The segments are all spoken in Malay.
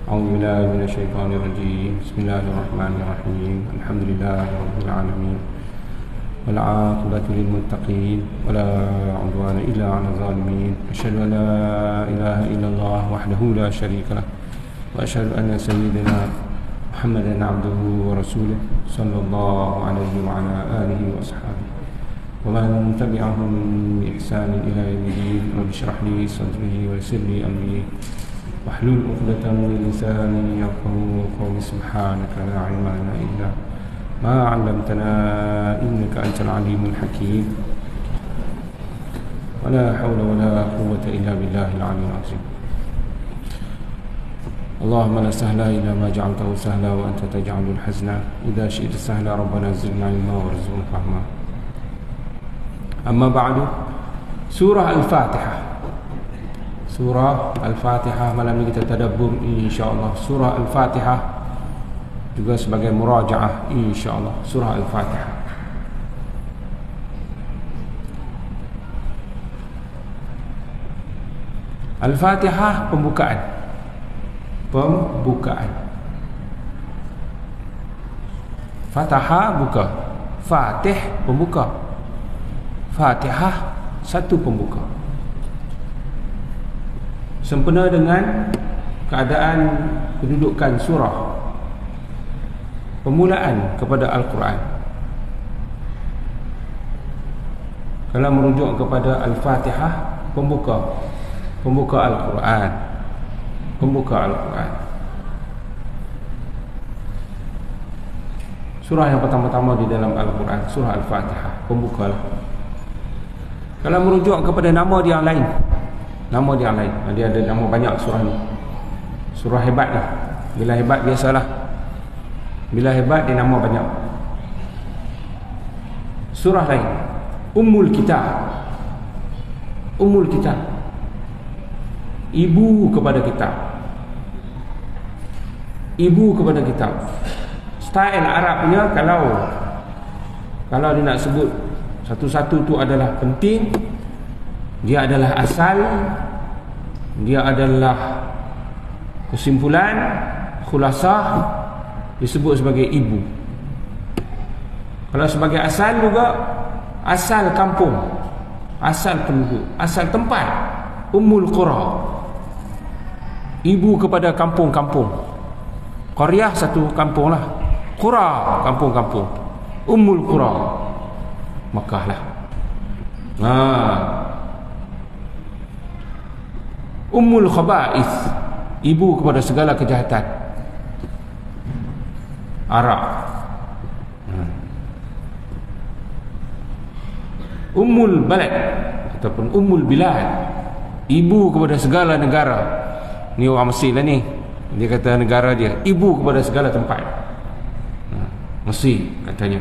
أعوذ بالله من الشيطان الرجيم. بسم الله الرحمن الرحيم. الحمد لله رب العالمين والعاقبة للمتقين ولا عدوان إلا على الظالمين. أشهد أن لا إله إلا الله وحده لا شريك له وأشهد أن سيدنا محمدا عبده ورسوله صلى الله عليه وعلى آله وأصحابه ومن تبعهم بإحسان إلى يوم الدين. رب اشرح لي صدري ويسر لي أمري واحلل عقدة من لساني يفقهوا قولي. سبحانك لا علم لنا إلا ما علمتنا إنك أنت العليم الحكيم ولا حول ولا قوة إلا بالله العلي العظيم. اللهم لا سهل إلا ما جعلته سهلا وأنت تجعل الحزن إذا شئت سهلا. ربنا زدنا علما وارزقنا فهما. أما بعد. Surah Al-Fatihah. Surah Al-Fatihah malam ini kita tadabbur insya-Allah. Surah Al-Fatihah juga sebagai murajaah insya-Allah. Surah Al-Fatihah. Al-Fatihah pembukaan. Fatihah buka. Fatih pembuka. Fatihah satu pembuka. Sempena dengan keadaan kedudukan surah, permulaan kepada Al-Quran. Kalau merujuk kepada Al-Fatihah, pembuka Al-Quran. Surah yang pertama-tama di dalam Al-Quran, surah Al-Fatihah, pembuka. Kalau merujuk kepada nama dia yang lain, dia ada nama banyak surah ni. Surah hebat lah. Bila hebat biasalah. Bila hebat dia nama banyak. Surah lain, Ummul Kitab. Ibu kepada kitab. Style Arabnya kalau dia nak sebut satu-satu tu adalah penting, dia adalah asal, dia adalah kesimpulan, khulasah, disebut sebagai ibu. Kalau sebagai asal juga, asal kampung, asal penduduk, asal tempat. Ummul Qura, ibu kepada kampung-kampung. Qaryah satu kampung lah, Qura kampung-kampung. Ummul Qura Makkah lah. Ummul Khaba'ith, ibu kepada segala kejahatan. Arak. Ummul Balad ataupun Ummul Bilad, ibu kepada segala negara. Ni orang Mesir lah ni. Dia kata negara dia, ibu kepada segala tempat. Mesir katanya.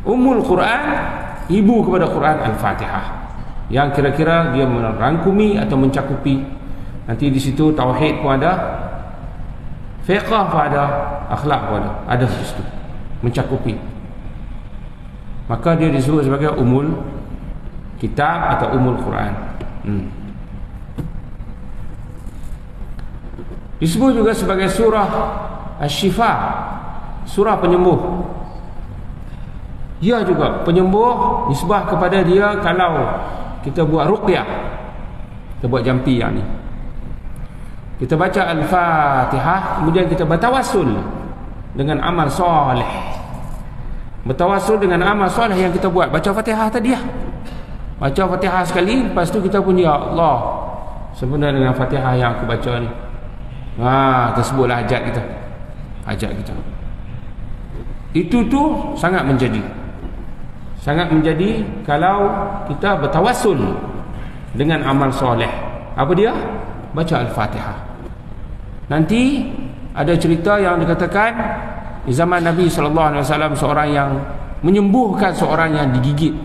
Ummul Quran, ibu kepada Quran Al-Fatihah, yang kira-kira dia merangkumi atau mencakupi. Nanti di situ tauhid pun ada, fiqh pun ada, akhlak pun ada di situ, mencakupi. Maka dia disebut sebagai Ummul Kitab atau Ummul Quran. Disebut juga sebagai surah Asy-Syifa, surah penyembuh. Dia juga penyembuh, nisbah kepada dia kalau kita buat ruqyah, kita buat jampi yang ni. Kita baca Al-Fatihah, kemudian kita bertawassul dengan amal soleh. Bertawassul dengan amal soleh yang kita buat. Baca Fatihah tadi lah. Baca Fatihah sekali, lepas tu kita pun, ya Allah, sebenarnya dengan Fatihah yang aku baca ni, kita sebutlah hajat kita. Itu tu sangat menjadi kalau kita bertawassul dengan amal soleh. Apa dia? Baca Al-Fatihah. Nanti ada cerita yang dikatakan di zaman Nabi SAW, seorang yang menyembuhkan seorang yang digigit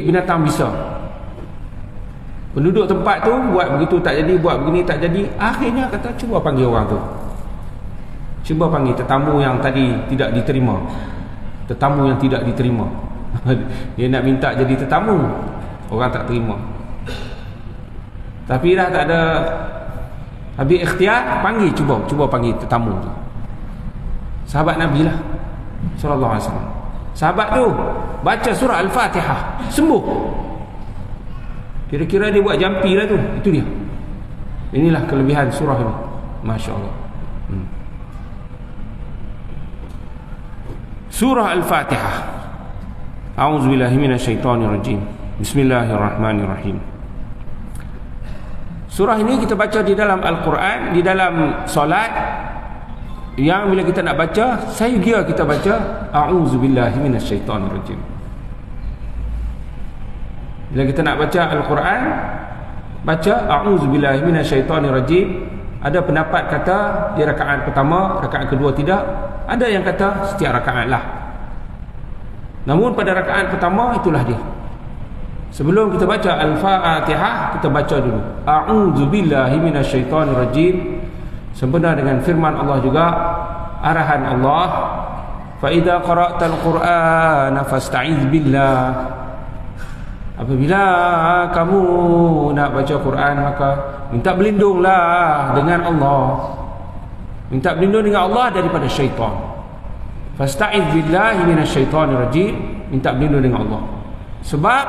binatang bisa. Penduduk tempat tu buat begitu tak jadi, buat begini tak jadi. Akhirnya kata, cuba panggil orang tu, cuba panggil tetamu yang tadi tidak diterima. Dia nak minta jadi tetamu, orang tak terima. Tapi dah tak ada, habis ikhtiar, panggil, cuba panggil tetamu tu. Sahabat Nabi lah sallallahu alaihi wasallam. Sahabat tu baca surah Al-Fatihah, sembuh. Kira-kira dia buat jampi lah tu. Itu dia. Inilah kelebihan surah ini. Masya Allah. Surah Al-Fatihah. A'udzubillahi minasyaitonirrajim. Bismillahirrahmanirrahim. Surah ini kita baca di dalam Al-Quran, di dalam solat, yang bila kita nak baca, saya kira kita baca a'udzubillahi minasyaitonirrajim. Bila kita nak baca Al-Quran, baca a'udzubillahi minasyaitonirrajim. Ada pendapat kata di rakaat pertama, rakaat kedua tidak. Ada yang kata setiap rakaat lah. Namun pada rakaat pertama itulah dia. Sebelum kita baca Al-Fatihah, kita baca dulu a'udzubillahi minasyaitonirrajim, sempena dengan firman Allah juga, arahan Allah, fa idza qara'tal qur'ana fasta'iz billah. Apabila kamu nak baca Quran, maka minta berlindunglah dengan Allah. Minta berlindung dengan Allah daripada syaitan. Fasta'iz billahi minasyaitonirrajim, minta berlindung dengan Allah. Sebab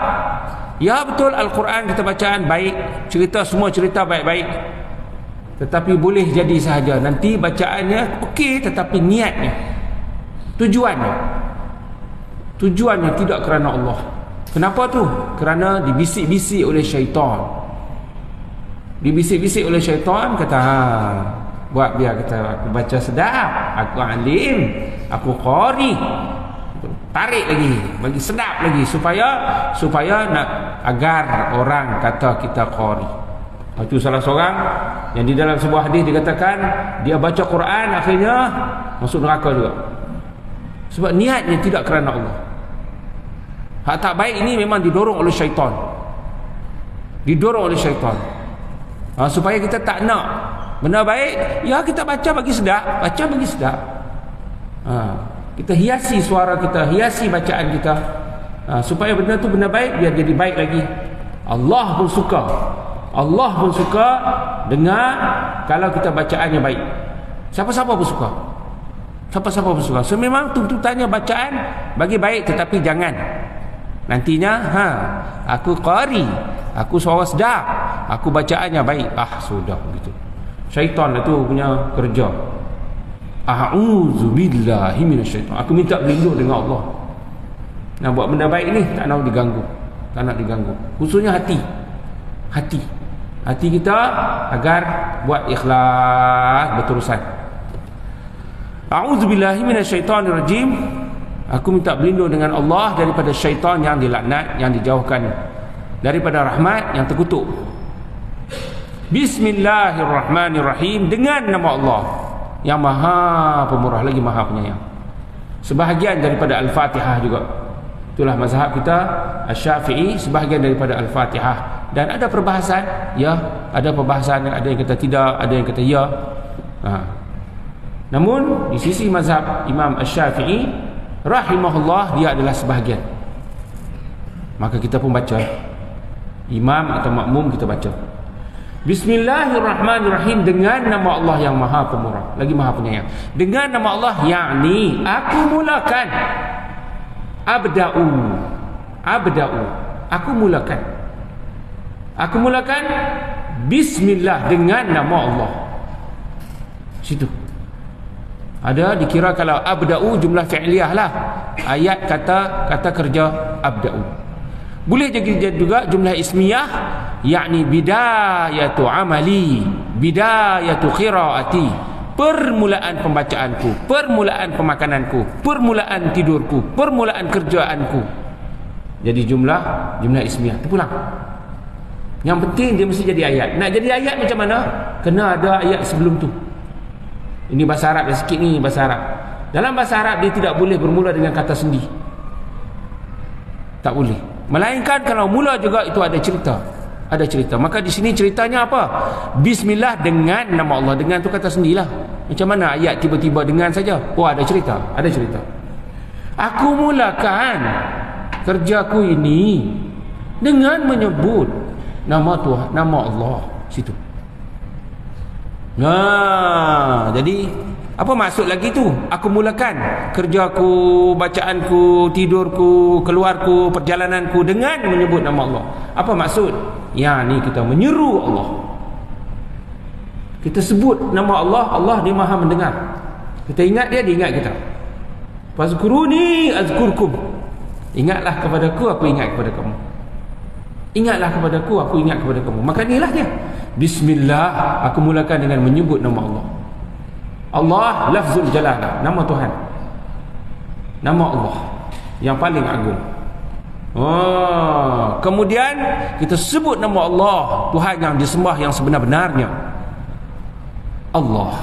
ya betul Al-Quran kita bacaan baik, semua cerita baik-baik, tetapi boleh jadi sahaja nanti bacaannya okey, tetapi niatnya, tujuannya tidak kerana Allah. Kenapa tu? Kerana dibisik-bisik oleh syaitan. Dibisik-bisik oleh syaitan, kata buat biar kata aku baca sedap, aku alim, aku qari, tarik lagi, bagi sedap lagi, supaya nak agar orang kata kita qari. Itu salah seorang yang di dalam sebuah hadis dikatakan dia baca Quran akhirnya masuk neraka juga. Sebab niatnya tidak kerana Allah. Hak tak baik ini memang didorong oleh syaitan. Supaya kita tak nak benda baik, ya kita baca bagi sedap, kita hiasi suara kita, hiasi bacaan kita, supaya benda tu benda baik, biar jadi baik lagi. Allah pun suka dengan kalau kita bacaannya baik. Siapa-siapa pun suka. So memang tuntutannya bacaan bagi baik, tetapi jangan nantinya aku qari, aku suara sedap, aku bacaannya baik, sudah begitu. Syaitan itu punya kerja. A'udzubillahi minasyaitan, aku minta berlindung dengan Allah. Nak buat benda baik ni tak nak diganggu. Khususnya hati kita agar buat ikhlas berterusan. A'udzubillahi minasyaitonirrajim, aku minta berlindung dengan Allah daripada syaitan yang dilaknat, yang dijauhkan daripada rahmat, yang terkutuk. Bismillahirrahmanirrahim, dengan nama Allah yang maha pemurah lagi maha penyayang. Sebahagian daripada Al-Fatihah juga, itulah mazhab kita Asy-Syafi'i, sebahagian daripada Al-Fatihah. Dan ada perbahasan, ya, ada perbahasan, ada yang kata tidak, ada yang kata ya. Namun di sisi mazhab Imam Asy-Syafi'i rahimahullah, dia adalah sebahagian. Maka kita pun baca, imam atau makmum kita baca Bismillahirrahmanirrahim, dengan nama Allah yang maha pemurah lagi maha penyayang. Dengan nama Allah, yakni aku mulakan, aku mulakan bismillah, dengan nama Allah. Situ ada dikira kalau abda'u jumlah fi'liyah lah, ayat kata kerja abda'u. Boleh jadi juga jumlah ismiyah, yakni bidayatu amali, bidayatu qiraati, permulaan pembacaanku, permulaan pemakananku, permulaan tidurku, permulaan kerjaanku. Jadi jumlah ismiyah terpulang. Yang penting dia mesti jadi ayat. Nak jadi ayat macam mana? Kena ada ayat sebelum tu. Ini bahasa Arab dah sikit ni, bahasa Arab. Dalam bahasa Arab dia tidak boleh bermula dengan kata sendi. Tak boleh. Melainkan kalau mula juga itu ada cerita. Maka di sini ceritanya apa? Bismillah, dengan nama Allah. Dengan tu kata sendilah. Macam mana ayat tiba-tiba dengan saja? Ada cerita. Aku mulakan kerjaku ini dengan menyebut nama Tuhan, nama Allah. situ. Nah, jadi apa maksud lagi tu? Aku mulakan kerjaku, bacaanku, tidurku, keluarku, perjalananku dengan menyebut nama Allah. Apa maksud? Ya, ni kita menyeru Allah. Kita sebut nama Allah, Allah dia Maha mendengar. Kita ingat dia ingat kita. Fazkuruni azkurkum. Ingatlah kepadaku, aku ingat kepada kamu. Ingatlah kepadaku, aku ingat kepada kamu. Maka inilah dia. Bismillah, aku mulakan dengan menyebut nama Allah. Allah lafzul jalalah, nama Tuhan. Nama Allah yang paling agung. Kemudian kita sebut nama Allah, Tuhan yang disembah yang sebenar-benarnya. Allah.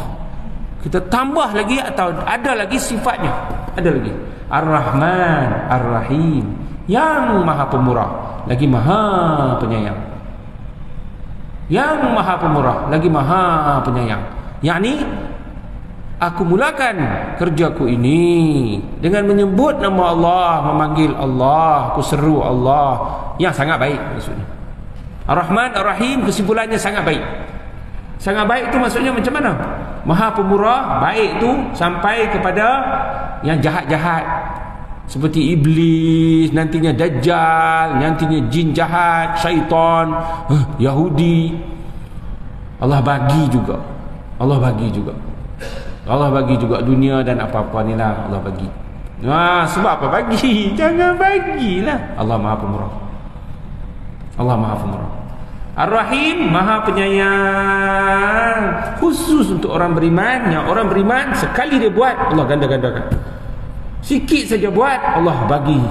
Kita tambah lagi atau ada lagi sifatnya. Ada lagi. Ar-Rahman, Ar-Rahim, yang Maha Pemurah, lagi Maha Penyayang. Yang Maha Pemurah, lagi Maha Penyayang. Yakni aku mulakan kerjaku ini dengan menyebut nama Allah, memanggil Allah, aku seru Allah, yang sangat baik maksudnya. Ar-Rahman, Ar-Rahim, kesimpulannya sangat baik. Sangat baik tu maksudnya macam mana? Maha Pemurah, baik tu sampai kepada yang jahat-jahat, seperti iblis, nantinya Dajjal, nantinya jin jahat, syaitan, Yahudi. Allah bagi juga. Allah bagi juga. Allah bagi juga dunia dan apa-apa ni lah Allah bagi. Sebab apa bagi? Jangan bagilah. Allah Maha Pemurah. Allah Maha Pemurah. Ar-Rahim, Maha Penyayang, khusus untuk orang beriman. Yang orang beriman sekali dia buat, Allah ganda-gandakan. Sikit saja buat, Allah bagi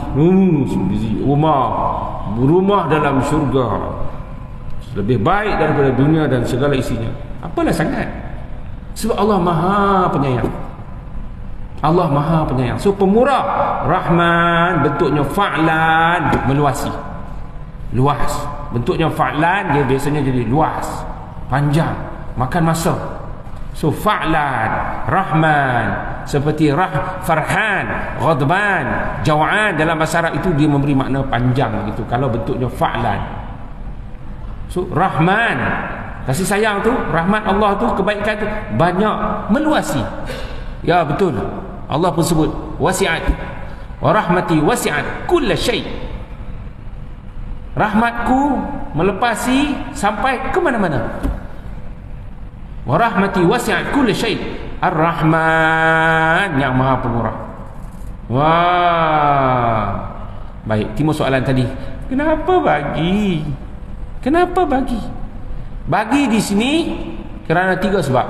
rumah dalam syurga, lebih baik daripada dunia dan segala isinya. Apalah sangat. Sebab Allah Maha Penyayang. Allah Maha Penyayang. So pemurah. Rahman bentuknya fa'lan, meluasi, luas. Bentuknya fa'lan, dia biasanya jadi luas, panjang, makan masa. So fa'lan, Rahman, seperti Farhan, Ghadban, Jaw'an, dalam bahasa Arab itu dia memberi makna panjang gitu kalau bentuknya fa'lan. So Rahman, kasih sayang tu, rahmat Allah tu, kebaikan tu banyak, meluasi. Ya betul, Allah pun sebut wasi'at, wa rahmati wasi'at kulla syai'. Rahmatku melepasi sampai ke mana-mana. Wa rahmati wasi'at kulli syai'. Ar-Rahman, yang Maha Pemurah. Wah. Baik, timur soalan tadi. Kenapa bagi? Kenapa bagi? Bagi di sini kerana 3 sebab.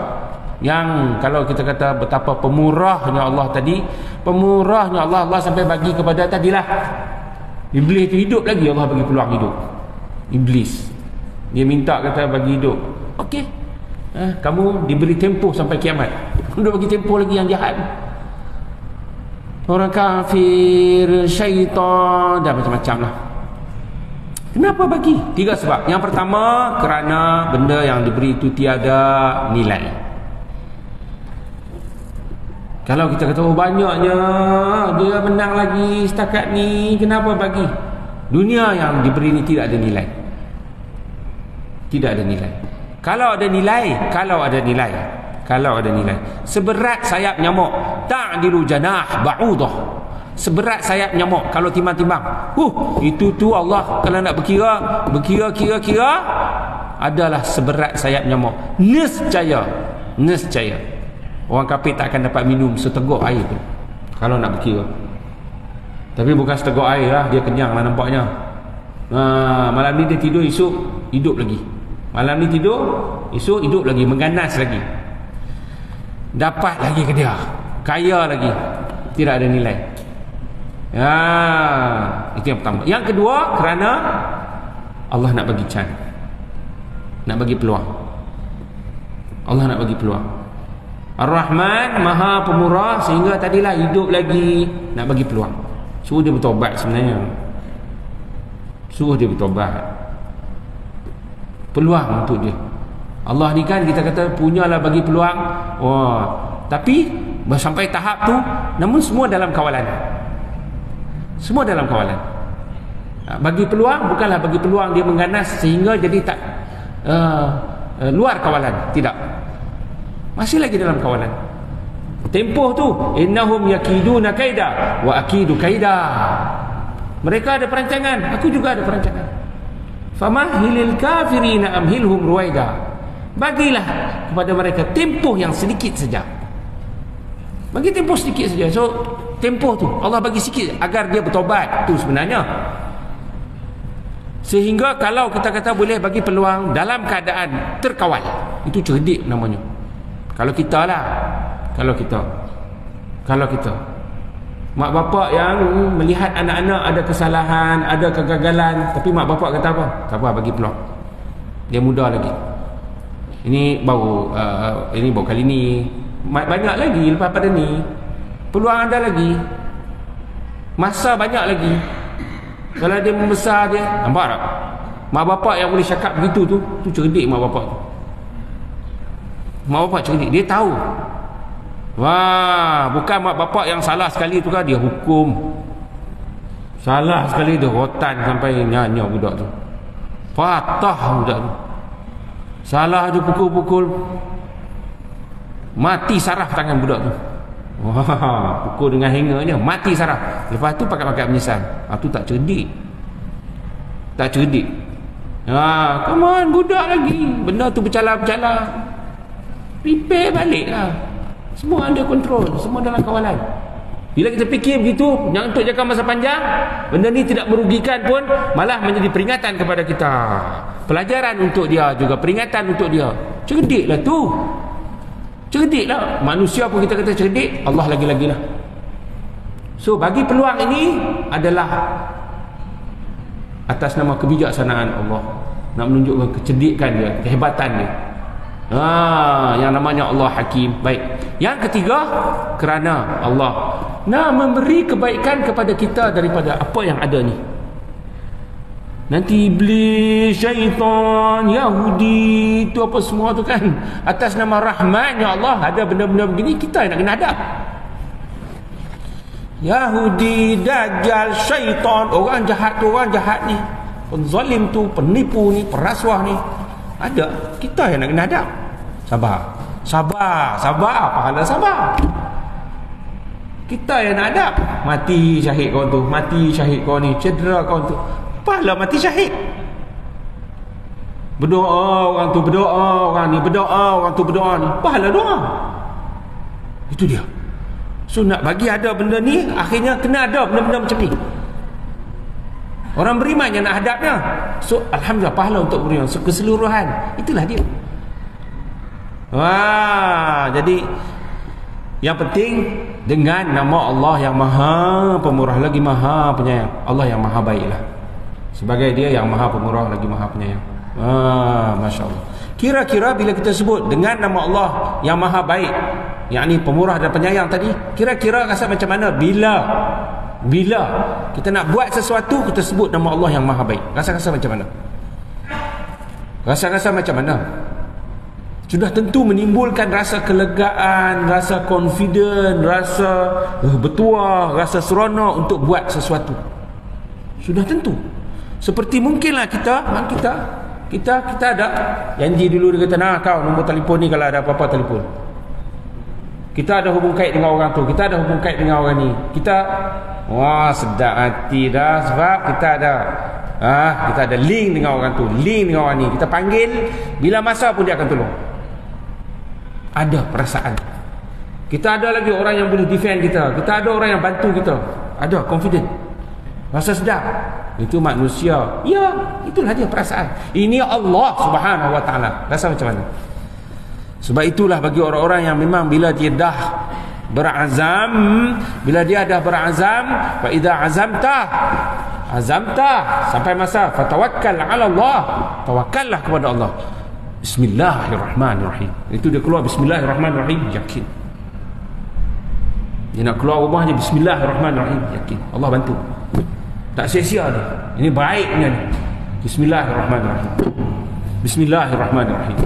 Yang kalau kita kata betapa pemurahnya Allah tadi, pemurahnya Allah sampai bagi kepada tadilah Iblis tu hidup lagi, Allah bagi peluang hidup. Iblis dia minta kata bagi hidup. Okey, kamu diberi tempoh sampai kiamat. Dia bagi tempoh lagi yang jahat, orang kafir, syaitan dan macam-macam lah. Kenapa bagi? 3 sebab. Yang pertama, kerana benda yang diberi itu tiada nilai. Kalau kita kata banyaknya dia menang lagi setakat ni, kenapa bagi? Dunia yang diberi ni tidak ada nilai. Tidak ada nilai. Kalau ada nilai, seberat sayap nyamuk, ta'dilu janah ba'udah. Seberat sayap nyamuk kalau timbang-timbang. Itu tu Allah kalau nak berkira adalah seberat sayap nyamuk. Nescaya orang kafir tak akan dapat minum seteguk air tu kalau nak berkira. Tapi bukan seteguk air lah, dia kenyang lah nampaknya. Malam ni dia tidur, esok hidup lagi. Malam ni tidur, esok hidup lagi, mengganas lagi. Dapat lagi ke dia, kaya lagi, tidak ada nilai. Itu yang pertama. Yang kedua, kerana Allah nak bagi chance, nak bagi peluang. Allah nak bagi peluang. Ar-Rahman, Maha Pemurah, sehingga tadilah hidup lagi, nak bagi peluang. Suruh dia bertobat sebenarnya. Suruh dia bertobat. Peluang untuk dia. Allah ni kan kita kata punyalah bagi peluang. Tapi sampai tahap tu, namun semua dalam kawalan. Semua dalam kawalan. Bagi peluang bukanlah bagi peluang dia mengganas sehingga jadi tak luar kawalan. Tidak, masih lagi dalam kawalan. Tempoh tu, innahum yakiduna kaida wa akidu kaida. Mereka ada perancangan, aku juga ada perancangan. Famahilil kafirina amhilhum ruwaida. Bagilah kepada mereka tempoh yang sedikit saja. Bagi tempoh sedikit saja. So tempoh tu Allah bagi sikit agar dia bertobat. Tu sebenarnya. Sehingga kalau kita kata boleh bagi peluang dalam keadaan terkawal, itu cerdik namanya. Kalau kita mak bapak yang melihat anak-anak ada kesalahan, ada kegagalan, tapi mak bapak kata apa? Sabar, bagi peluang. Dia muda lagi. Ini baru kali ni. Banyak lagi lepas pada ni. Peluang ada lagi. Masa banyak lagi. Kalau dia membesar dia, nampak tak? Mak bapak yang boleh cakap begitu tu cerdik mak bapak tu. Mak bapak cerdik, dia tahu. Wah, bukan mak bapak yang salah sekali tu kan dia hukum. Salah sekali dia rotan sampai nyanyi budak tu. Patah budak tu. Salah je pukul-pukul, mati saraf tangan budak tu. Wah, pukul dengan hanggernya, mati saraf. Lepas tu pakai menyesal. Tu tak cerdik. Tak cerdik. Come on, budak lagi. Benda tu bercala-bercala. Repair balik lah. Semua under control, semua dalam kawalan. Bila kita fikir begitu, yang untuk jangka masa panjang, benda ni tidak merugikan pun, malah menjadi peringatan kepada kita. Pelajaran untuk dia juga, peringatan untuk dia. Cerdiklah tu. Cerdiklah. Manusia pun kita kata cerdik, Allah lagi-lagilah. So bagi peluang ini adalah atas nama kebijaksanaan Allah, nak menunjukkan kecerdikan dia, kehebatan dia. Yang namanya Allah Hakim. Baik. Yang ketiga, kerana Allah nak memberi kebaikan kepada kita daripada apa yang ada ni. Nanti iblis, syaitan, Yahudi, itu apa semua tu kan, atas nama rahmatnya Allah ada benda-benda begini, kita nak kena hadap. Yahudi, Dajjal, syaitan, orang jahat tu, orang jahat ni, penzalim tu, penipu ni, perasuah ni, ada. Kita yang nak kena hadap. Sabar, pahala sabar. Kita yang nak hadap. Mati syahid kau tu, mati syahid kau ni, cedera kau tu, pahala mati syahid. Berdoa orang tu, berdoa orang ni, berdoa orang tu, berdoa ni, pahala doa. Itu dia. So nak bagi ada benda ni, akhirnya kena ada benda-benda macam ni. Orang beriman yang nak hadapnya. So alhamdulillah, pahala untuk beriman. So keseluruhan, itulah dia. Jadi yang penting dengan nama Allah yang Maha Pemurah lagi Maha Penyayang. Allah yang Maha Baiklah. Sebagai dia yang Maha Pemurah lagi Maha Penyayang. Masya Allah. Kira-kira bila kita sebut dengan nama Allah yang Maha Baik, yakni Pemurah dan Penyayang tadi, kira-kira rasa macam mana bila kita nak buat sesuatu, kita sebut nama Allah yang Maha Baik? Rasa-rasa macam mana? Rasa-rasa macam mana? Sudah tentu menimbulkan rasa kelegaan, rasa confident, rasa bertuah, rasa seronok untuk buat sesuatu. Sudah tentu. Seperti mungkinlah kita ada janji dulu, dia kata, nah kau nombor telefon ni, kalau ada apa-apa telefon. Kita ada hubung kait dengan orang tu, kita ada hubung kait dengan orang ni. Kita sedap hati dah, sebab kita ada link dengan orang tu, link dengan orang ni. Kita panggil, bila masa pun dia akan tolong. Ada perasaan. Kita ada lagi orang yang boleh defend kita. Kita ada orang yang bantu kita. Ada confident. Rasa sedap. Itu manusia. Ya, itulah dia perasaan. Ini Allah Subhanahu Wa Taala. Rasa macam mana? Sebab itulah bagi orang-orang yang memang bila dia dah berazam, fa idza azamta sampai masa fatawakkal 'ala Allah. Tawakkallah kepada Allah. Bismillahirrahmanirrahim. Itu dia keluar Bismillahirrahmanirrahim, yakin. Dia nak keluar rumah je Bismillahirrahmanirrahim, yakin. Allah bantu. Tak sia-sia dia. Ini baiknya ni. Bismillahirrahmanirrahim. Bismillahirrahmanirrahim.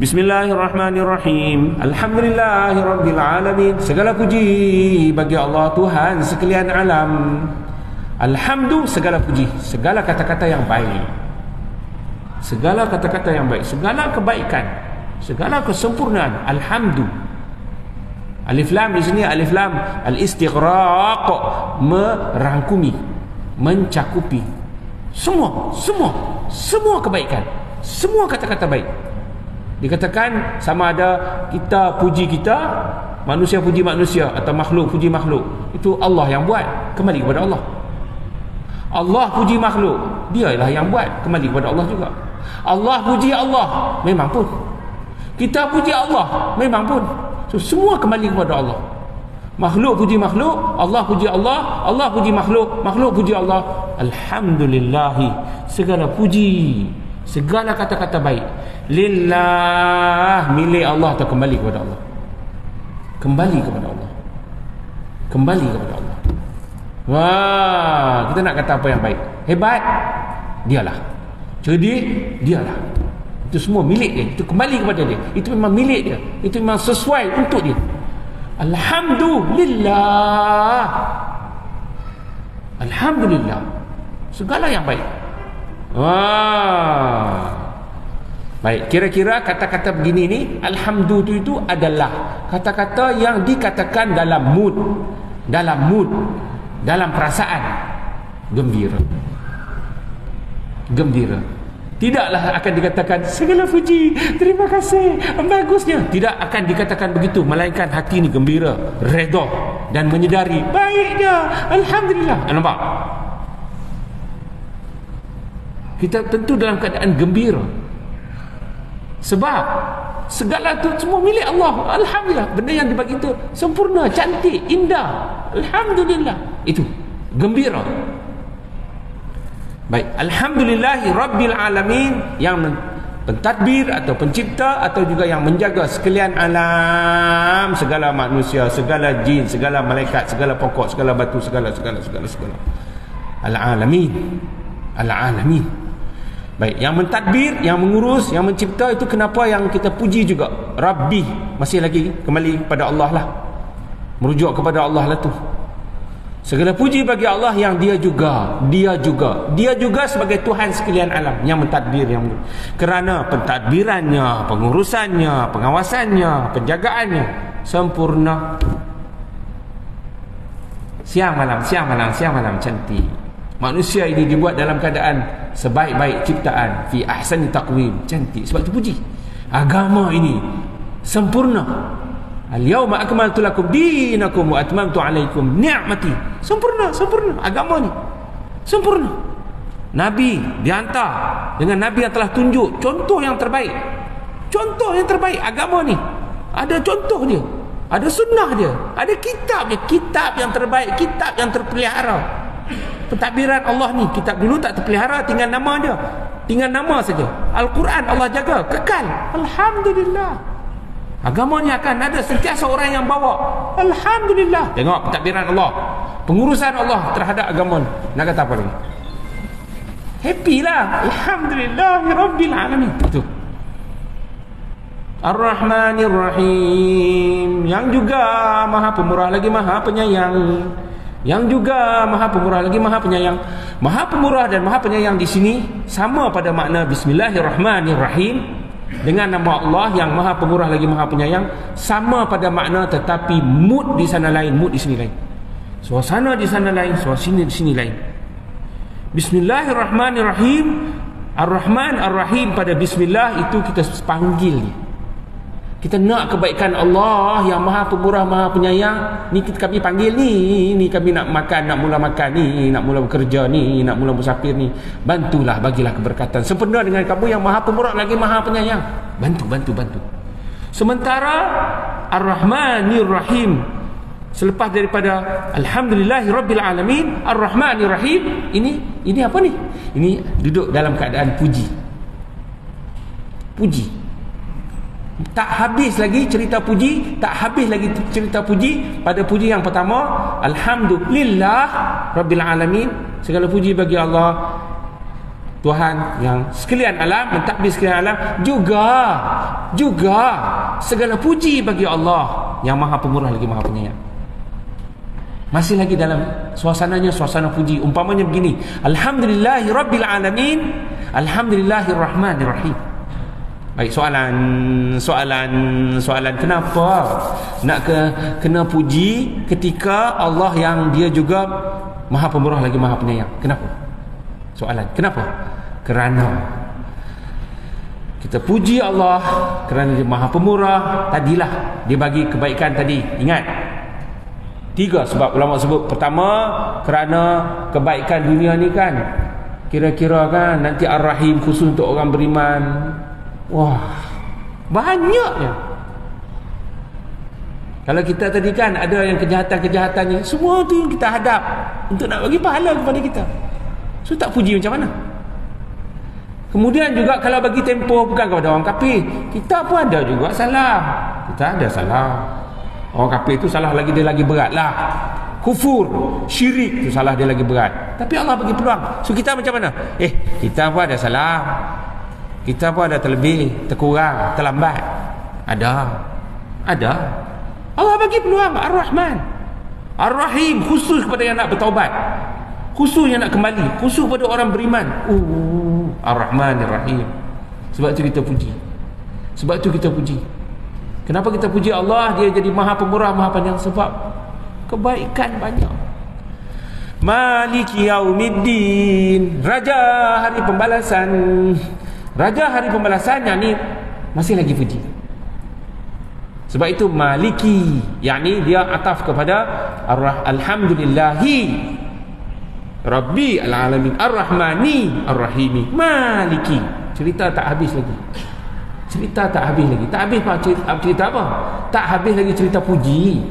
Bismillahirrahmanirrahim. Alhamdulillahirabbil alamin. Segala puji bagi Allah Tuhan sekalian alam. Alhamdu, segala puji, segala kata-kata yang baik, segala kata-kata yang baik, segala kebaikan, segala kesempurnaan. Alhamdu. Alif lam di sini, alif lam al-istighraq, merangkumi, mencakupi semua kebaikan, semua kata-kata baik. Dikatakan sama ada kita puji kita, manusia puji manusia, atau makhluk puji makhluk, itu Allah yang buat, kembali kepada Allah. Allah puji makhluk, dialah yang buat, kembali kepada Allah juga. Allah puji Allah, memang pun. Kita puji Allah, memang pun. So, semua kembali kepada Allah. Makhluk puji makhluk, Allah puji Allah, Allah puji makhluk, makhluk puji Allah. Alhamdulillahi, segala puji, segala kata-kata baik, lillah, milik Allah, atau kembali kepada Allah. Kembali kepada Allah. Kembali kepada Allah. Wah, kita nak kata apa yang baik? Hebat, dialah. Cerdik, dialah. Itu semua milik dia. Itu kembali kepada dia. Itu memang milik dia. Itu memang sesuai untuk dia. Alhamdulillah. Alhamdulillah. Segala yang baik. Wah. Baik, kira-kira kata-kata begini ni, alhamdu itu adalah kata-kata yang dikatakan dalam mood, dalam perasaan gembira. Gembira. Tidaklah akan dikatakan segala puji, terima kasih, bagusnya. Tidak akan dikatakan begitu, melainkan hati ini gembira, redha dan menyedari baiknya. Alhamdulillah. Nampak? Kita tentu dalam keadaan gembira. Sebab segala itu semua milik Allah. Alhamdulillah. Benda yang dibagi itu sempurna, cantik, indah. Alhamdulillah. Itu gembira. Baik, alhamdulillahi rabbil alamin, yang pentadbir atau pencipta atau juga yang menjaga sekalian alam, segala manusia, segala jin, segala malaikat, segala pokok, segala batu, segala. Al-alamin. Al-alamin. Baik, yang mentadbir, yang mengurus, yang mencipta, itu kenapa yang kita puji juga Rabbi, masih lagi kembali kepada Allah lah, merujuk kepada Allah lah tu. Segala puji bagi Allah yang dia juga sebagai Tuhan sekalian alam, yang mentadbir, yang kerana pentadbirannya, pengurusannya, pengawasannya, penjagaannya sempurna. Siang malam cantik. Manusia ini dibuat dalam keadaan sebaik-baik ciptaan, fi ahsani taqwim, cantik. Sebab itu puji. Agama ini sempurna. Al-yawma akmaltu lakum dinakum wa atmamtu alaikum ni'mati. Sempurna agama ni. Sempurna. Nabi dihantar dengan nabi yang telah tunjuk contoh yang terbaik. Contoh yang terbaik agama ni. Ada contoh dia, ada sunnah dia, ada kitab dia, kitab yang terbaik, kitab yang terpelihara. Pentadbiran Allah ni, kitab dulu tak terpelihara, tinggal nama dia. Tinggal nama saja. Al-Quran Allah jaga, kekal. Alhamdulillah. Agama ni akan ada sentiasa orang yang bawa. Alhamdulillah. Tengok pentadbiran Allah, pengurusan Allah terhadap agama ni. Nak kata apa lagi? Happy lah. Alhamdulillahirabbil alamin. Itu. Ar-Rahmanir Rahim, yang juga Maha Pemurah lagi Maha Penyayang. Yang juga Maha Pemurah lagi Maha Penyayang. Maha Pemurah dan Maha Penyayang di sini sama pada makna Bismillahirrahmanirrahim. Dengan nama Allah yang Maha Pemurah lagi Maha Penyayang sama pada makna, tetapi mood di sana lain, mood di sini lain. Suasana di sana lain, suasana di sini lain. Bismillahirrahmanirrahim. Ar-Rahman Ar-Rahim, pada bismillah itu kita panggil dia. Kita nak kebaikan Allah yang Maha Pemurah Maha Penyayang ni, kami panggil ni kami nak makan, nak mula makan ni, nak mula bekerja ni, nak mula musafir ni. Bantulah, bagilah keberkatan sempurna dengan kamu yang Maha Pemurah lagi Maha Penyayang. Bantu. Sementara Ar-Rahmanir Rahim, selepas daripada Alhamdulillahirabbil alamin, Ar-Rahmanir Rahim, ini apa ni? Ini duduk dalam keadaan puji. Tak habis lagi cerita puji, pada puji yang pertama, Alhamdulillah Rabbil Alamin, segala puji bagi Allah Tuhan yang sekalian alam, mentadbir sekalian alam. Juga segala puji bagi Allah yang Maha Pemurah lagi Maha Penyayang. Masih lagi dalam suasananya suasana puji. Umpamanya begini, alhamdulillahirabbil alamin, alhamdulillahirrahmanirrahim. Baik, soalan kenapa nak kena puji ketika Allah yang dia juga Maha Pemurah lagi Maha Penyayang? Kenapa? Soalan, kenapa? Kerana kita puji Allah kerana dia Maha Pemurah. Tadilah dia bagi kebaikan tadi. Ingat, 3 sebab ulama sebut. Pertama, kerana kebaikan dunia ni kan, kira-kira kan nanti Ar-Rahim khusus untuk orang beriman. Wah, banyaknya. Kalau kita tadi kan ada yang kejahatan-kejahatannya, semua tu yang kita hadap untuk nak bagi pahala kepada kita. So tak puji macam mana? Kemudian juga kalau bagi tempoh bukan kepada orang kafir, kita pun ada juga salah. Kita ada salah. Orang kafir itu salah lagi, dia lagi berat lah. Kufur, syirik tu salah dia lagi berat. Tapi Allah bagi peluang. So kita macam mana? Kita pun ada salah. Kita pun ada terlebih, terkurang, terlambat. Ada. Allah bagi peluang. Ar-Rahman, Ar-Rahim, khusus kepada yang nak bertaubat, khusus yang nak kembali, khusus kepada orang beriman. Ar-Rahman Ar-Rahim. Sebab tu kita puji. Kenapa kita puji Allah? Dia jadi Maha Pemurah, Maha Penyayang. Sebab kebaikan banyak. Maliki Yaumiddin, Raja Hari Pembalasan. Raja Hari Pembalasan yang ni masih lagi puji. Sebab itu Maliki, yakni dia ataf kepada Alhamdulillahi Rabbi Al-Alamin Ar-Rahmani Ar-Rahimi Maliki. Cerita tak habis lagi. Tak habis apa? Cerita apa? Tak habis lagi cerita puji.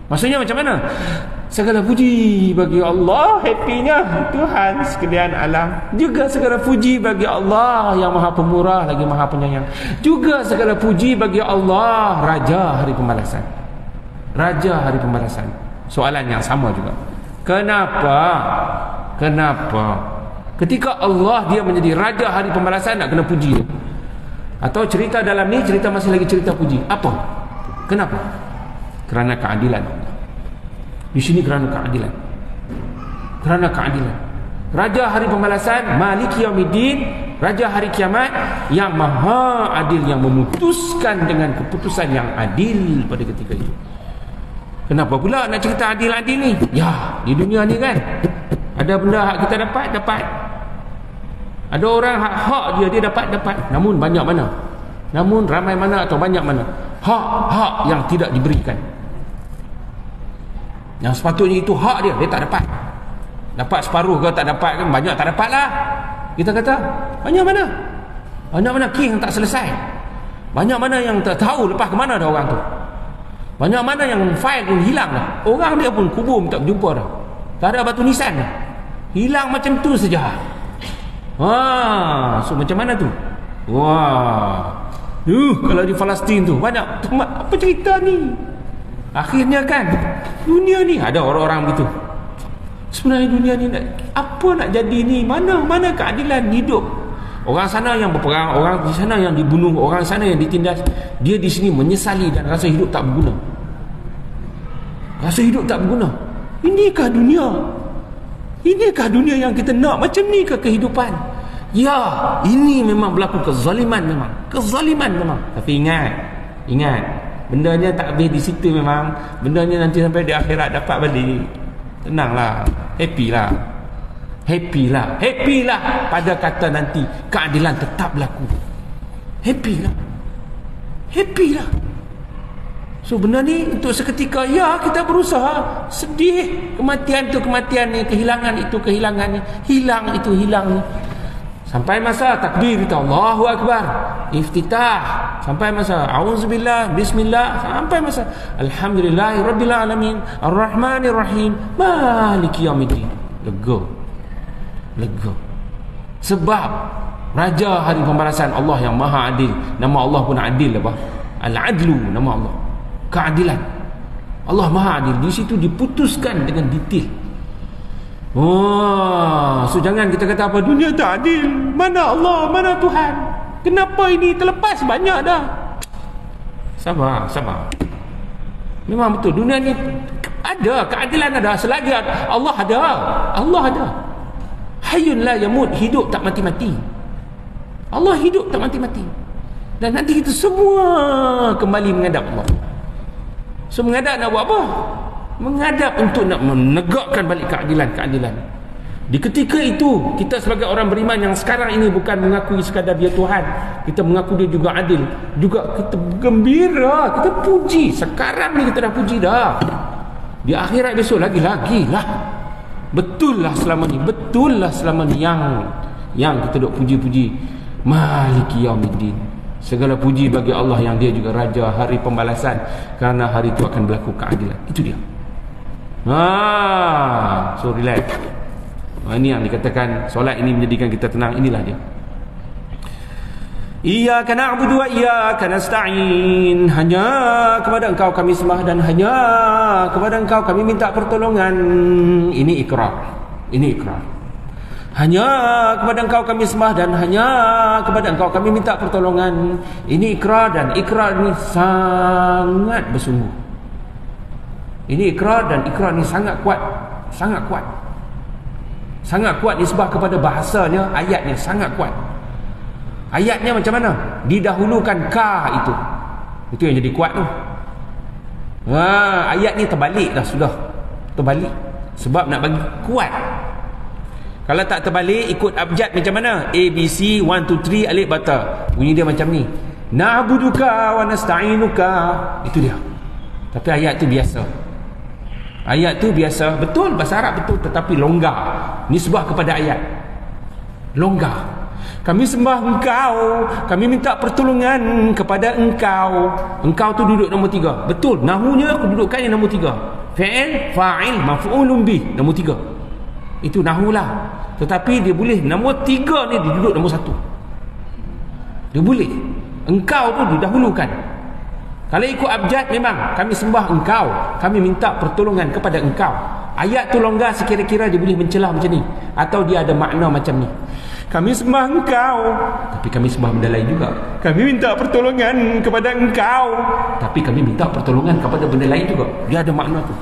Maksudnya macam mana? Segala puji bagi Allah, happynya Tuhan sekalian alam. Juga segala puji bagi Allah yang Maha Pemurah lagi Maha Penyayang. Juga segala puji bagi Allah, Raja Hari Pembalasan. Soalan yang sama juga. Kenapa ketika Allah dia menjadi Raja Hari Pembalasan nak kena puji dia? Atau cerita dalam ni cerita masih lagi cerita puji? Apa? Kenapa? Kerana keadilan. Di sini kerana keadilan. Raja Hari Pembalasan, Maliki Yaumiddin, Raja Hari Kiamat, yang Maha Adil, yang memutuskan dengan keputusan yang adil pada ketika itu. Kenapa pula nak cerita adil-adil ni? Ya, di dunia ni kan ada benda hak kita dapat. Ada orang hak dia dapat. Namun banyak mana? Namun ramai mana atau banyak mana? Hak yang tidak diberikan. Yang sepatutnya itu hak dia tak dapat. Dapat separuh ke tak dapat kan? Banyak tak dapat lah. Kita kata banyak mana kes yang tak selesai. Banyak mana yang tak tahu lepas ke mana dah orang tu. Banyak mana yang fail pun hilang dah. Orang dia pun kubur tak berjumpa dah. Tak ada batu nisan dah. Hilang macam tu saja. So macam mana tu? Kalau di Palestin tu banyak apa cerita ni? Akhirnya kan dunia ni ada orang-orang begitu. Sebenarnya dunia ni apa nak jadi ni? Mana keadilan hidup? Orang sana yang berperang, orang di sana yang dibunuh, orang sana yang ditindas. Dia di sini menyesali dan rasa hidup tak berguna. Inikah dunia yang kita nak? Macam ni ke kehidupan? Ya, ini memang berlaku kezaliman memang. Tapi ingat, bendanya tak habis di situ memang. Bendanya nanti sampai di akhirat dapat balik. Tenanglah, happy lah pada kata nanti keadilan tetap berlaku. Happy lah. So benda ni untuk seketika, ya kita berusaha. Sedih kematian ni, kehilangan ni, hilang ni. Sampai masa takbir kita Allahu Akbar, iftitah, sampai masa auzubillah, bismillah, sampai masa alhamdulillahirabbil alamin, arrahmanir rahim, maliki yaumiddin. Lega. Sebab Raja Hari Pembalasan Allah yang Maha Adil. Nama Allah pun adil apa? Al-Adlu, nama Allah. Keadilan. Allah Maha Adil. Di situ diputuskan dengan detail. So jangan kita kata apa, dunia tak adil, mana Allah, mana Tuhan, kenapa ini terlepas banyak dah. Sabar. Memang betul. Dunia ni ada keadilan, ada. Selagi Allah ada. Allah ada. Hayyun la yamut, hidup tak mati-mati. Allah hidup tak mati-mati. Dan nanti kita semua kembali menghadap Allah. So menghadap nak buat apa? Menghadap untuk nak menegakkan balik keadilan. Di ketika itu, kita sebagai orang beriman yang sekarang ini bukan mengakui sekadar dia Tuhan, kita mengaku dia juga adil, juga kita gembira, kita puji. Sekarang ni kita dah puji dah. Di akhirat besok lagi-lagilah. Betul lah selama ni yang kita duk puji-puji. Maliki yaumiddin. Segala puji bagi Allah yang dia juga Raja hari pembalasan, kerana hari itu akan berlaku keadilan. Itu dia. So relax. Ini yang dikatakan solat ini menjadikan kita tenang. Inilah dia. Iyyaka na'budu wa iyyaka nasta'in. Hanya kepada Engkau kami sembah dan hanya kepada Engkau kami minta pertolongan. Ini ikrar. Hanya kepada Engkau kami sembah dan hanya kepada Engkau kami minta pertolongan. Ini ikrar, dan ikrar ini sangat bersungguh. Ini ikrar, dan ikrar ini sangat kuat. Sangat kuat nisbah kepada bahasanya, ayatnya sangat kuat. Ayatnya macam mana? Didahulukan ka itu. Itu yang jadi kuat tu. Ayat ni terbalik dah sudah. Terbalik. Sebab nak bagi kuat. Kalau tak terbalik, ikut abjad macam mana? A, B, C, 1, 2, 3, alif bata. Bunyi dia macam ni. Na'buduka wa nasta'inuka. Itu dia. Tapi ayat tu biasa. Ayat tu biasa. Betul, bahasa Arab betul. Tetapi longgar. Nisbah kepada ayat. Longgar. Kami sembah Engkau, kami minta pertolongan kepada Engkau. Engkau tu duduk nombor 3. Betul, nahunya kedudukannya nombor 3. Fi'il, fa'il, maf'ulun bih, nombor 3. Itu nahulah. Tetapi dia boleh nombor 3 ni dia duduk nombor 1. Dia boleh. Engkau tu didahulukan. Kalau ikut abjad, memang kami sembah Engkau, kami minta pertolongan kepada Engkau. Ayat tu longgar sekira-kira dia boleh mencelah macam ni, atau dia ada makna macam ni. Kami sembah Engkau, tapi kami sembah benda lain juga. Kami minta pertolongan kepada Engkau, tapi kami minta pertolongan kepada benda lain juga. Dia ada makna tu.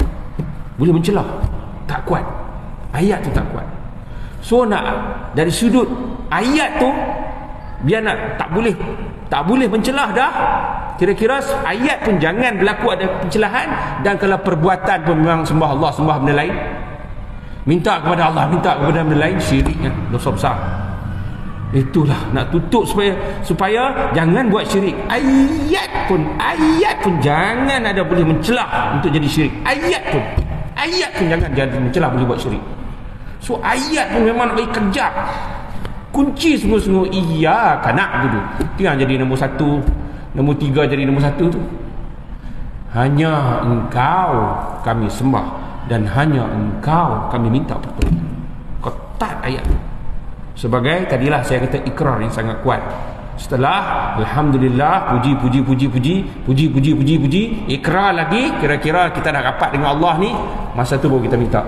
Boleh mencelah. Tak kuat. Ayat tu tak kuat. So nak dari sudut ayat tu, biar nak tak boleh mencelah dah. Kira-kira ayat pun jangan berlaku ada pencelahan. Dan kalau perbuatan pun memang sembah Allah, sembah benda lain, minta kepada Allah, minta kepada benda lain, syiriknya dosa besar. Itulah nak tutup supaya jangan buat syirik. Ayat pun jangan ada boleh mencelah untuk jadi syirik. Ayat pun jangan jadi mencelah boleh buat syirik. So ayat pun memang nak bagi kejap. Kunci sungguh-sungguh iyyaka na'budu. Itu yang jadi nombor 1. Nombor 3 jadi nombor 1 tu. Hanya Engkau kami sembah dan hanya Engkau kami minta pertolongan. Ketat ayat tu. Sebagai tadilah saya kata ikrar yang sangat kuat. Setelah alhamdulillah, puji, ikrar lagi, kira-kira kita dah rapat dengan Allah ni, masa tu baru kita minta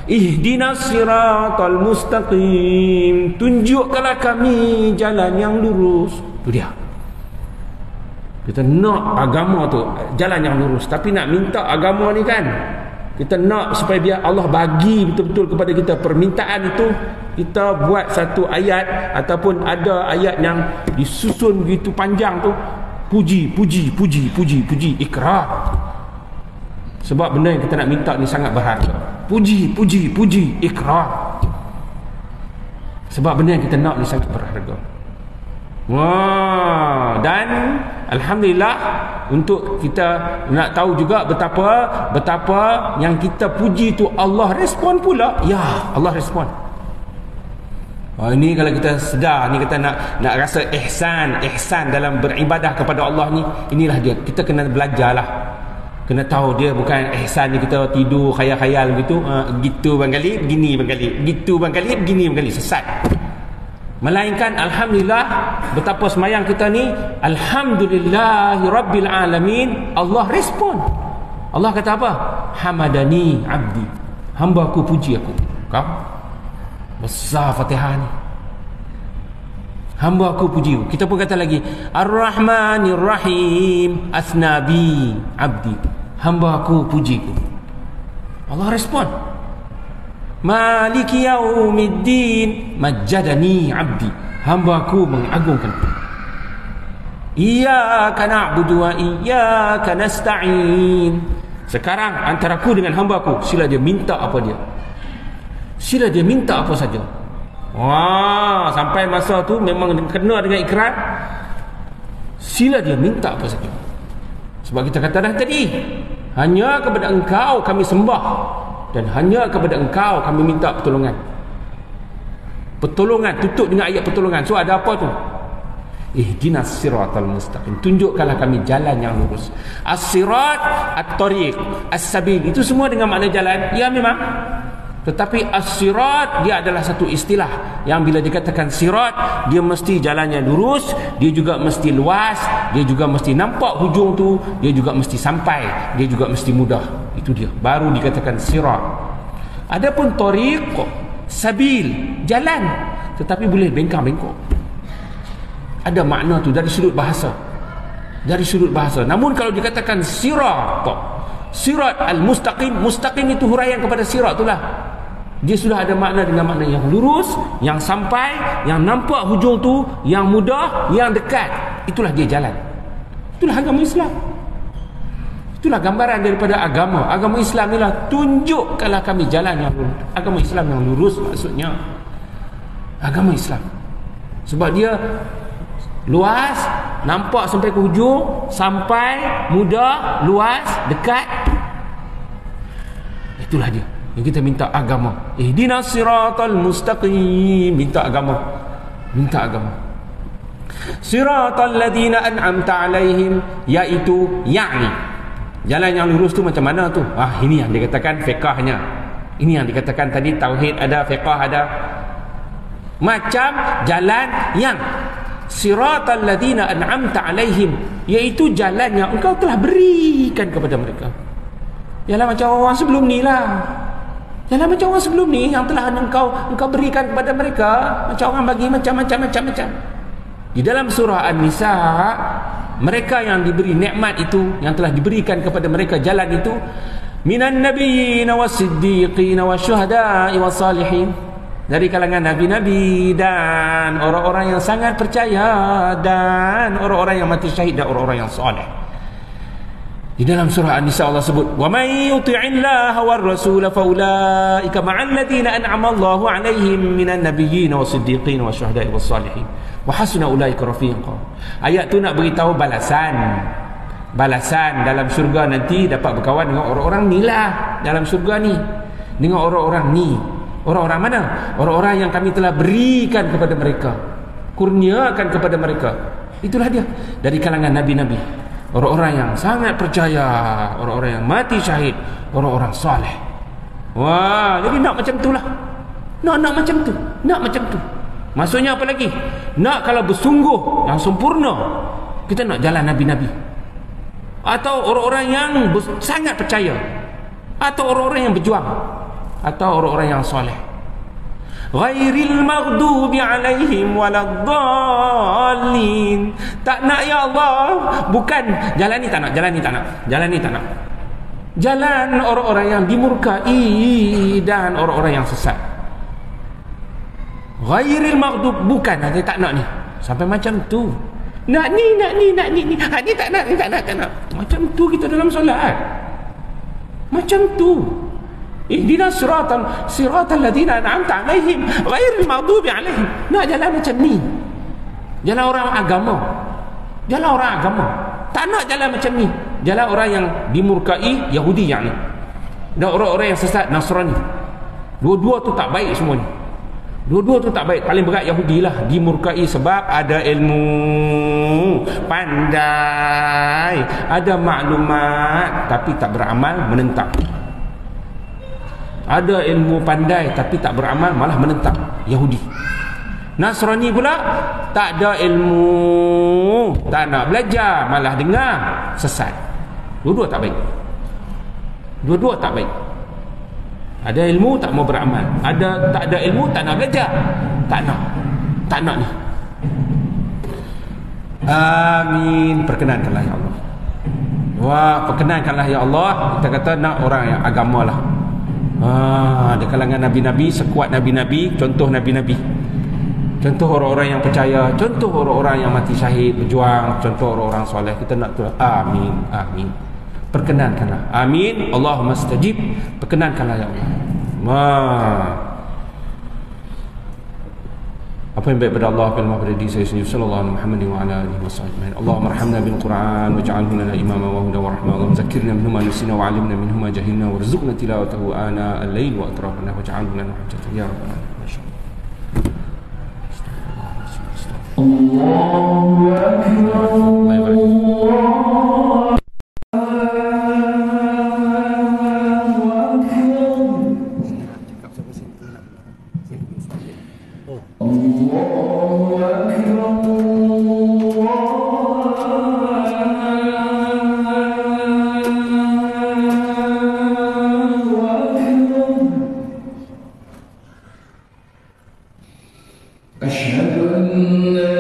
ihdinas siratal mustaqim, tunjukkanlah kami jalan yang lurus. Tu dia. Kita nak agama tu jalan yang lurus, tapi nak minta agama ni kan, kita nak supaya biar Allah bagi betul-betul kepada kita permintaan itu. Kita buat satu ayat ataupun ada ayat yang disusun begitu panjang tu, puji, ikrar. Sebab benda yang kita nak minta ni sangat berharga. Puji, ikrar. Sebab benda yang kita nak ni sangat berharga. Dan alhamdulillah, untuk kita nak tahu juga betapa yang kita puji tu Allah respon pula. Ya, Allah respon. Ini kalau kita sedar ni, kita nak rasa ihsan dalam beribadah kepada Allah ni, inilah dia. Kita kena belajarlah. Kena tahu dia bukan ihsan ni kita tidur khayal-khayal begitu, gitu bangkali, begini bangkali, gitu bangkali, begini bangkali, sesat. Melainkan alhamdulillah, betapa semayang kita ni alhamdulillahi rabbil alamin, Allah respon. Allah kata apa? Hamadani abdi, hamba aku puji aku. Kau besar Fatihah ni, hamba aku puji. Kita pun kata lagi Ar-Rahmanir Rahim, asnabi abdi, hamba aku pujiku. Allah respon, Maliki yaumiddin majjadani abdi, hamba aku mengagungkanku. Iyyaka na'budu wa iyyaka nasta'in. Sekarang antara aku dengan hamba aku, sila dia minta apa dia, sila dia minta apa saja. Wah, sampai masa tu memang kena dengan ikrar, sila dia minta apa saja. Sebab kita kata dah tadi, hanya kepada engkau kami sembah dan hanya kepada engkau kami minta pertolongan. Pertolongan tutup dengan ayat pertolongan. So ada apa tu? Ihdinas siratal mustaqim, tunjukkanlah kami jalan yang lurus. As-sirat, at-tariq, as-sabil, itu semua dengan makna jalan. Ya memang. Tetapi as-sirat dia adalah satu istilah yang bila dikatakan sirat, dia mesti jalannya lurus, dia juga mesti luas, dia juga mesti nampak hujung tu, dia juga mesti sampai, dia juga mesti mudah. Itu dia, baru dikatakan sirat. Adapun tariq, sabil, jalan, tetapi boleh bengkang-bengkok. Ada makna tu dari sudut bahasa, dari sudut bahasa. Namun kalau dikatakan sirat, sirat al-mustaqim, mustaqim itu huraian kepada sirat itulah. Dia sudah ada makna dengan makna yang lurus, yang sampai, yang nampak hujung tu, yang mudah, yang dekat. Itulah dia jalan. Itulah agama Islam. Itulah gambaran daripada agama. Agama Islam inilah, tunjukkanlah kami jalan yang lurus. Agama Islam yang lurus maksudnya agama Islam. Sebab dia luas, nampak sampai ke hujung, sampai, mudah, luas, dekat. Itulah dia yang kita minta agama. Ihdinas siratal mustaqim, minta agama, minta agama. Siratal ladzina an'amta alaihim, iaitu yakni jalan yang lurus tu macam mana tu? Ini yang dikatakan fiqahnya. Ini yang dikatakan tadi, tauhid ada, fiqah ada. Macam jalan yang siratal ladzina an'amta alaihim, iaitu jalan yang engkau telah berikan kepada mereka. Ialah macam orang sebelum ni lah. Ialah macam orang sebelum ni yang telah engkau berikan kepada mereka. Macam orang bagi macam-macam. Di dalam surah An-Nisa, mereka yang diberi nikmat itu, yang telah diberikan kepada mereka jalan itu, minan nabiyyin was-siddiqin wasyuhada'i was-salihin, dari kalangan nabi-nabi dan orang-orang yang sangat percaya dan orang-orang yang mati syahid dan orang-orang yang soleh. Di dalam surah An-Nisa Allah sebut, wa may yuti'illaha war rasul fa ulaika ma'al ladzina an'ama Allahu 'alaihim minan nabiyyin was-siddiqin wasyuhada'i was-salihin wa hasuna ulaika rafiqa. Ayat tu nak beritahu balasan dalam syurga nanti dapat berkawan dengan orang-orang ni lah, dalam syurga ni, dengan orang-orang ni. Orang-orang mana? Orang-orang yang kami telah berikan kepada mereka, kurniakan kepada mereka. Itulah dia, dari kalangan nabi-nabi, orang-orang yang sangat percaya, orang-orang yang mati syahid, orang-orang soleh. Wah, jadi nak macam tu lah. Nak macam tu. Nak macam tu. Maksudnya apa lagi? Nak kalau bersungguh, yang sempurna, kita nak jalan nabi-nabi, atau orang-orang yang sangat percaya, atau orang-orang yang berjuang, atau orang-orang yang soleh. Ghairil maghdubi alaihim waladdallin. Tak nak ya Allah, bukan jalan ni tak nak, jalan ni tak nak, jalan ni tak nak. Jalan orang-orang yang dimurkai dan orang-orang yang sesat. Ghairil maghdub, bukan, dia tak nak ni. Sampai macam tu. Nak ni. Ni tak nak, tak nak. Macam tu kita dalam solat. Macam tu. Ihdinas siratal ladzina an'amta 'alaihim ghairil maghdubi 'alaihim. Nak jalan macam ni. Jalan orang agama. Jalan orang agama. Tak nak jalan macam ni. Jalan orang yang dimurkai, Yahudi yang ni. Dan orang-orang yang sesat, Nasrani. Dua-dua tu tak baik semua ni. Dua-dua tu tak baik. Paling berat Yahudi lah, dimurkai sebab ada ilmu, pandai, ada maklumat tapi tak beramal, menentang. Ada ilmu pandai tapi tak beramal, malah menentang. Yahudi. Nasrani pula tak ada ilmu, tak nak belajar, malah dengar, sesat. Dua-dua tak baik. Dua-dua tak baik. Ada ilmu tak mau beramal, tak ada ilmu tak nak belajar, tak nak ni. Amin, perkenankanlah ya Allah. Wah, perkenankanlah ya Allah. Kita kata nak orang yang agama lah. Di kalangan Nabi-Nabi, sekuat Nabi-Nabi, contoh Nabi-Nabi, contoh orang-orang yang percaya, contoh orang-orang yang mati syahid, berjuang, contoh orang-orang soleh. Kita nak tu. Amin, amin. Perkenankanlah. Amin. Allahumma stajib. Perkenankanlah ya Allah. Apa yang baik pada Allah, pada pada diri saya sendiri, sallallahu alaihi Muhammad wa ala alihi wasallam. Allahumma arhamna bil Quran waj'alhu lana imama wa hudan wa rahmah. Allahumma zakkirna minhu ma nasina wa 'allimna minhu ma jahilna warzuqna tilawatahu ana al-lail wa atrafana waj'alhu lana hujjatan ya rabbal alamin. Allahu akbar. أشهد أن